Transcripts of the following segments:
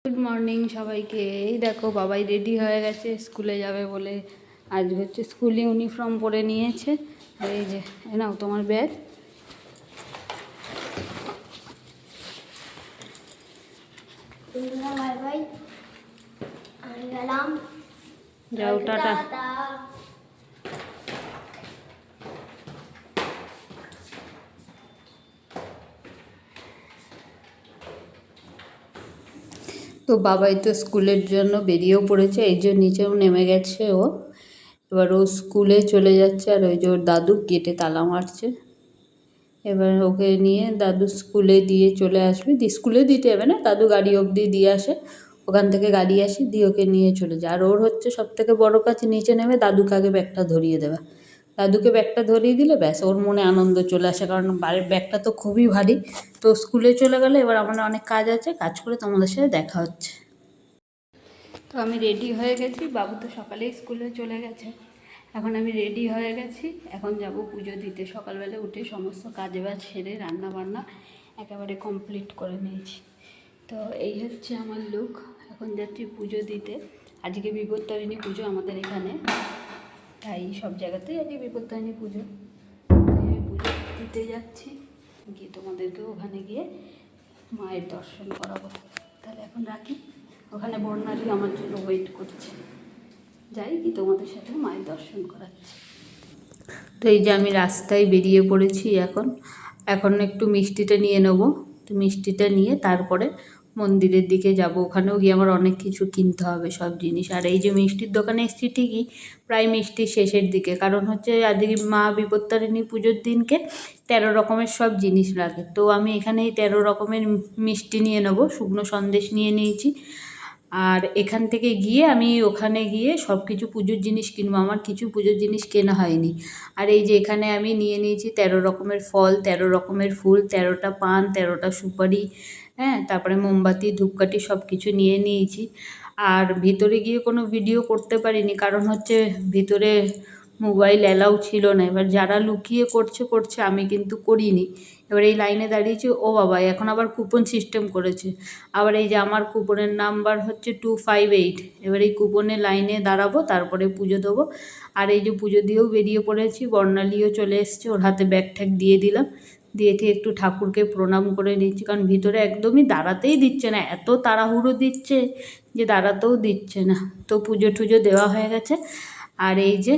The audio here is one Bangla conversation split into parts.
গুড মর্নিং সবাইকে। এই দেখো বাবাই রেডি হয়ে গেছে স্কুলে যাবে বলে। আজ হচ্ছে স্কুল ইউনিফর্ম পরে নিয়েছে। আর এই যে নাও তোমার ব্যাগ। যাও টাটা। তো বাবাই তো স্কুলের জন্য বেরিয়েও পড়েছে, এই যে নিচেও নেমে গেছে ও। এবার ও স্কুলে চলে যাচ্ছে, আর ওই যে ওর দাদু গেটে তালা মারছে। এবার ওকে নিয়ে দাদু স্কুলে দিয়ে চলে আসবে। স্কুলে দিতে যাবে না, দাদু গাড়ি অবধি দিয়ে আসে, ওখান থেকে গাড়ি আসে দিয়ে ওকে নিয়ে চলে যায়। আর ওর হচ্ছে সব থেকে বড়ো কাজ নিচে নেমে দাদুকে আগে ব্যাগটা ধরিয়ে দেওয়া। দাদুকে ব্যাগটা ধরিয়ে দিলে ব্যাস ওর মনে আনন্দ চলে আসে, কারণ বাড়ির ব্যাগটা তো খুবই ভারী। তো স্কুলে চলে গেলে এবার আমার অনেক কাজ আছে, কাজ করে তোমাদের সাথে দেখা হচ্ছে। তো আমি রেডি হয়ে গেছি, বাবু তো সকালেই স্কুলে চলে গেছে। এখন আমি রেডি হয়ে গেছি, এখন যাব পুজো দিতে। সকালবেলা উঠে সমস্ত কাজ বাজ সেরে রান্না বান্না একেবারে কমপ্লিট করে নিয়েছি। তো এই হচ্ছে আমার লুক। এখন যাচ্ছি পুজো দিতে। আজকে বিপত্তারিণী পুজো আমাদের এখানে, তাই সব জায়গাতেই আজকে বিপত্তারিণী পুজো। তাই আমি পুজো দিতে যাচ্ছি, গিয়ে তোমাদেরকে ওখানে গিয়ে মায়ের দর্শন করাবো। তাহলে এখন রাখি, ওখানে বর্ণালী আমার জন্য ওয়েট করছে। যাই কি তোমাদের সাথে মায়ের দর্শন করাচ্ছি। তো এই যে আমি রাস্তায় বেরিয়ে পড়েছি এখন একটু মিষ্টিটা নিয়ে নেবো। তো মিষ্টিটা নিয়ে তারপরে মন্দিরের দিকে যাব। ওখানেও গিয়ে আমার অনেক কিছু কিনতে হবে, সব জিনিস। আর এই যে মিষ্টির দোকানে এসেছি ঠিকই, প্রায় মিষ্টির শেষের দিকে, কারণ হচ্ছে আজকে মা বিপত্তারিণী পুজোর দিনকে 13 রকমের সব জিনিস লাগে। তো আমি এখানে এই 13 রকমের মিষ্টি নিয়ে নেবো, শুকনো সন্দেশ নিয়ে নিয়েছি। আর এখান থেকে গিয়ে আমি ওখানে গিয়ে সব কিছু পুজোর জিনিস কিনবো। আমার কিছু পুজোর জিনিস কেনা হয়নি। আর এই যে এখানে আমি নিয়ে নিয়েছি 13 রকমের ফল, 13 রকমের ফুল, 13টা পান, 13টা সুপারি, হ্যাঁ, তারপরে মোমবাতি, ধূপকাঠি সব কিছু নিয়ে নিয়েছি। আর ভিতরে গিয়ে কোনো ভিডিও করতে পারিনি, কারণ হচ্ছে ভিতরে মোবাইল অ্যালাউ ছিল না। এবার যারা লুকিয়ে করছে, আমি কিন্তু করিনি। এবার এই লাইনে দাঁড়িয়েছি, ও বাবা এখন আবার কুপন সিস্টেম করেছে। আবার এই যে আমার কুপনের নাম্বার হচ্ছে 258। এবার এই কুপনের লাইনে দাঁড়াবো, তারপরে পুজো দেবো। আর এই যে পুজো দিয়েও বেরিয়ে পড়েছি, বর্ণালীও চলে এসছে, ওর হাতে ব্যাগ ঠ্যাগ দিয়ে দিলাম। দিয়ে একটু ঠাকুরকে প্রণাম করে নিচ্ছি, কারণ ভিতরে একদমই দাঁড়াতেই দিচ্ছে না, এত তাড়াহুড়ো দিচ্ছে যে দাঁড়াতেও দিচ্ছে না। তো পুজো টুজো দেওয়া হয়ে গেছে। আর এই যে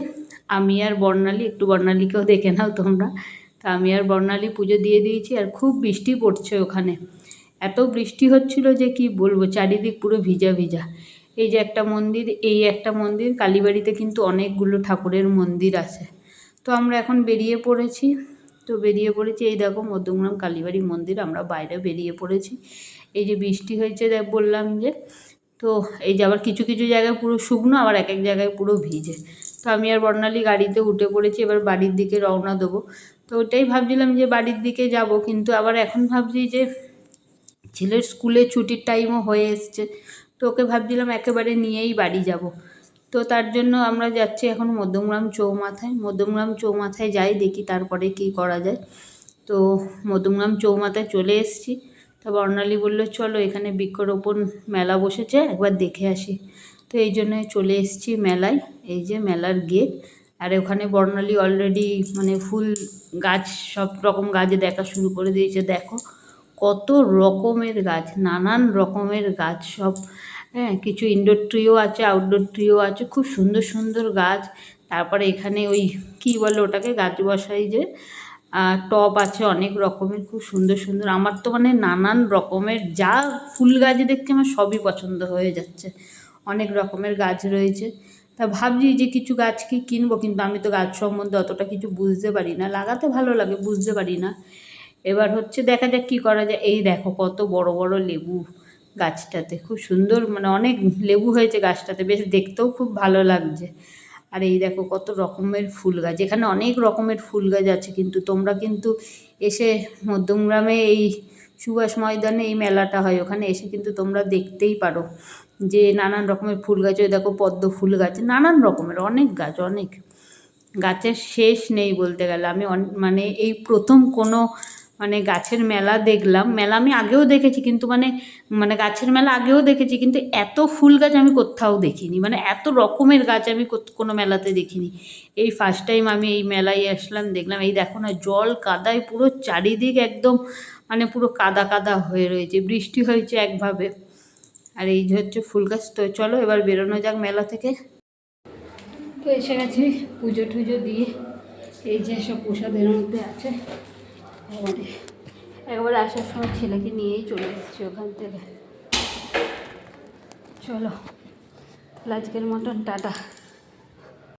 আমি আর বর্ণালী, একটু বর্ণালীকেও দেখে নাও তোমরা। তা আমি আর বর্ণালী পুজো দিয়ে দিয়েছি। আর খুব বৃষ্টি পড়ছে ওখানে, এত বৃষ্টি হচ্ছিল যে কি বলবো, চারিদিক পুরো ভিজা ভিজা। এই যে একটা মন্দির, এই একটা মন্দির, কালীবাড়িতে কিন্তু অনেকগুলো ঠাকুরের মন্দির আছে। তো আমরা এখন বেরিয়ে পড়েছি। এই দেখো মধ্যমগ্রাম কালীবাড়ি মন্দির, আমরা বাইরে বেরিয়ে পড়েছি। এই যে বৃষ্টি হয়েছে দেখ বললাম যে, তো এই যে আবার কিছু কিছু জায়গায় পুরো শুকনো, আবার এক এক জায়গায় পুরো ভিজে। তো আমি আর বর্ণালী গাড়িতে উঠে পড়েছি, এবার বাড়ির দিকে রওনা দেবো। তো ওটাই ভাবছিলাম যে বাড়ির দিকে যাব, কিন্তু আবার এখন ভাবছি যে ছেলের স্কুলে ছুটির টাইমও হয়ে এসছে, তো ওকে ভাবছিলাম একেবারে নিয়েই বাড়ি যাব। তো তার জন্য আমরা যাচ্ছি এখন মধ্যমগ্রাম চৌমাথায় যাই, দেখি তারপরে কি করা যায়। তো মধ্যমগ্রাম চৌমাথায় চলে এসেছি। তো বর্ণালী বললো চলো, এখানে বৃক্ষরোপণ মেলা বসেছে, একবার দেখে আসি। তো এই জন্য চলে এসেছি মেলায়। এই যে মেলার গেট। আর ওখানে বর্ণালী অলরেডি মানে ফুল গাছ, সব রকম গাছ দেখা শুরু করে দিয়েছে। দেখো কত রকমের গাছ, নানান রকমের গাছ সব, হ্যাঁ, কিছু ইনডোর ট্রিও আছে, আউটডোর ট্রিও আছে, খুব সুন্দর সুন্দর গাছ। তারপরে এখানে ওই কী বলে ওটাকে, গাছ বসাই যে টব আছে অনেক রকমের, খুব সুন্দর সুন্দর। আমার তো মানে নানান রকমের যা ফুল গাছ দেখছি আমার সবই পছন্দ হয়ে যাচ্ছে, অনেক রকমের গাছ রয়েছে। তা ভাবছি যে কিছু গাছ কি কিনবো, কিন্তু আমি তো গাছ সম্বন্ধে অতটা কিছু বুঝতে পারি না, লাগাতে ভালো লাগে, বুঝতে পারি না। এবার হচ্ছে দেখা যাক কী করা যায়। এই দেখো কত বড় বড় লেবু গাছটাতে, খুব সুন্দর, মানে অনেক লেবু হয়েছে গাছটাতে, বেশ দেখতেও খুব ভালো লাগছে। আর এই দেখো কত রকমের ফুল গাছ, এখানে অনেক রকমের ফুল গাছ আছে। কিন্তু তোমরা কিন্তু এসে মধ্যমগ্রামে এই সুভাষ ময়দানে এই মেলাটা হয়, ওখানে এসে কিন্তু তোমরা দেখতেই পারো যে নানান রকমের ফুল গাছ। ওই দেখো পদ্ম ফুল গাছ, নানান রকমের অনেক গাছ, অনেক গাছের শেষ নেই বলতে গেলে। আমি মানে এই প্রথম কোনো মানে গাছের মেলা দেখলাম। মেলা আমি আগেও দেখেছি, কিন্তু মানে গাছের মেলা আগেও দেখেছি, কিন্তু এত ফুল গাছ আমি কোথাও দেখিনি, মানে এত রকমের গাছ আমি কোনো মেলাতে দেখিনি। এই ফার্স্ট টাইম আমি এই মেলায় আসলাম, দেখলাম। এই দেখো না, জল কাদায় পুরো চারিদিক একদম, মানে পুরো কাদা কাদা হয়ে রয়েছে, বৃষ্টি হয়েছে একভাবে। আর এই যে হচ্ছে ফুল গাছ। তো চলো এবার বেরোনো যাক মেলা থেকে। তো এসে গেছি পুজো টুজো দিয়ে। এই যে সব প্রসাদের মধ্যে আছে, একবারে আসার সময় ছেলেকে নিয়েই চলে এসেছি ওখান থেকে। চলো তাহলে আজকের মতন টাটা।